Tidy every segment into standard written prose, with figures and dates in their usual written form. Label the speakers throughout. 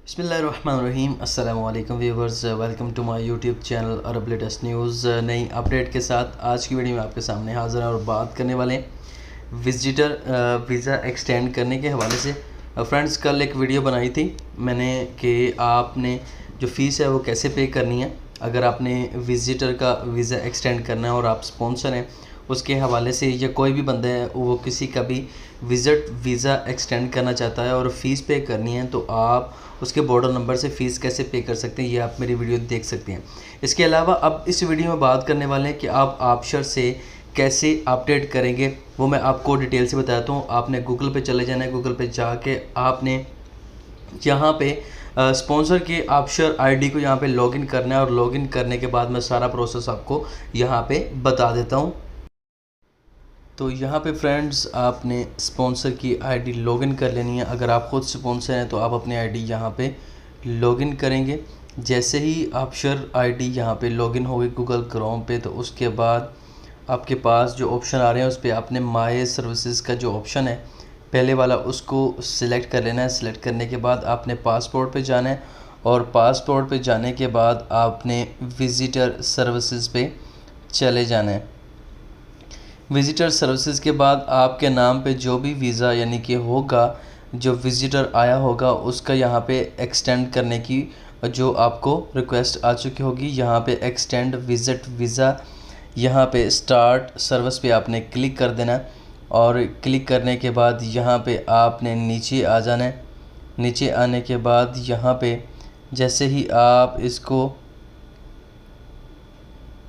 Speaker 1: बिस्मिल्लाहिर्रहमानिर्रहीम अस्सलामुअलैकुम viewers, welcome to my YouTube channel Arab latest news. नई अपडेट के साथ आज की वीडियो में आपके सामने हाज़िर हैं और बात करने वाले हैं विजिटर वीज़ा एक्सटेंड करने के हवाले से। फ्रेंड्स, कल एक वीडियो बनाई थी मैंने कि आपने जो फ़ीस है वो कैसे पे करनी है अगर आपने विजिटर का वीज़ा एक्सटेंड करना है और आप स्पॉन्सर हैं उसके हवाले से, या कोई भी बंदा है वो किसी का भी विज़िट वीज़ा एक्सटेंड करना चाहता है और फ़ीस पे करनी है तो आप उसके बॉर्डर नंबर से फ़ीस कैसे पे कर सकते हैं, ये आप मेरी वीडियो देख सकते हैं। इसके अलावा अब इस वीडियो में बात करने वाले हैं कि आप ऑफशोर से कैसे अपडेट करेंगे, वो मैं आपको डिटेल से बताता हूँ। आपने गूगल पे चले जाना है, गूगल पे जाके आपने यहाँ पे स्पॉन्सर के ऑफशोर आईडी को यहाँ पे लॉगिन करना है और लॉगिन करने के बाद मैं सारा प्रोसेस आपको यहाँ पे बता देता हूँ। तो यहाँ पे फ्रेंड्स, आपने स्पॉन्सर की आईडी लॉगिन कर लेनी है। अगर आप ख़ुद स्पॉन्सर हैं तो आप अपनी आईडी यहाँ पे लॉगिन करेंगे। जैसे ही ऑफशोर आईडी यहाँ पे लॉगिन होगी गूगल क्रोम पे, तो उसके बाद आपके पास जो ऑप्शन आ रहे हैं उस पर आपने माय सर्विसेज का जो ऑप्शन है पहले वाला उसको सिलेक्ट कर लेना है। सिलेक्ट करने के बाद आपने पासपोर्ट पे जाना है और पासपोर्ट पे जाने के बाद आपने विज़िटर सर्विसेज पे चले जाना है। विज़िटर सर्विसेज के बाद आपके नाम पे जो भी वीज़ा यानी कि होगा, जो विज़िटर आया होगा उसका यहाँ पे एक्सटेंड करने की जो आपको रिक्वेस्ट आ चुकी होगी, यहाँ पे एक्सटेंड विज़िट वीज़ा, यहाँ पे स्टार्ट सर्विस पे आपने क्लिक कर देना है और क्लिक करने के बाद यहाँ पे आपने नीचे आ जाना है। नीचे आने के बाद यहाँ पे जैसे ही आप इसको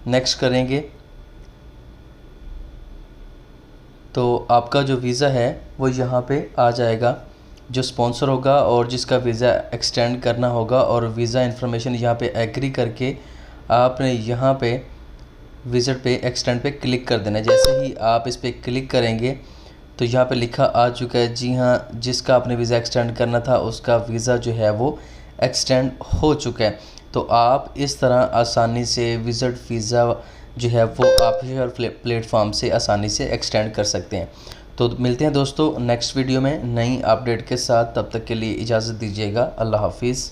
Speaker 1: नेक्स्ट करेंगे तो आपका जो वीज़ा है वो यहाँ पे आ जाएगा। जो स्पॉन्सर होगा और जिसका वीज़ा एक्सटेंड करना होगा और वीज़ा इन्फॉर्मेशन यहाँ पे एग्री करके आपने यहाँ पे विज़िट पे एक्सटेंड पे क्लिक कर देना है। जैसे ही आप इस पर क्लिक करेंगे तो यहाँ पे लिखा आ चुका है, जी हाँ, जिसका आपने वीज़ा एक्सटेंड करना था उसका वीज़ा जो है वो एक्सटेंड हो चुका है। तो आप इस तरह आसानी से विज़िट वीज़ा जो है वो आप हर प्लेटफॉर्म से आसानी से एक्सटेंड कर सकते हैं। तो मिलते हैं दोस्तों नेक्स्ट वीडियो में नई अपडेट के साथ। तब तक के लिए इजाज़त दीजिएगा। अल्लाह हाफिज़।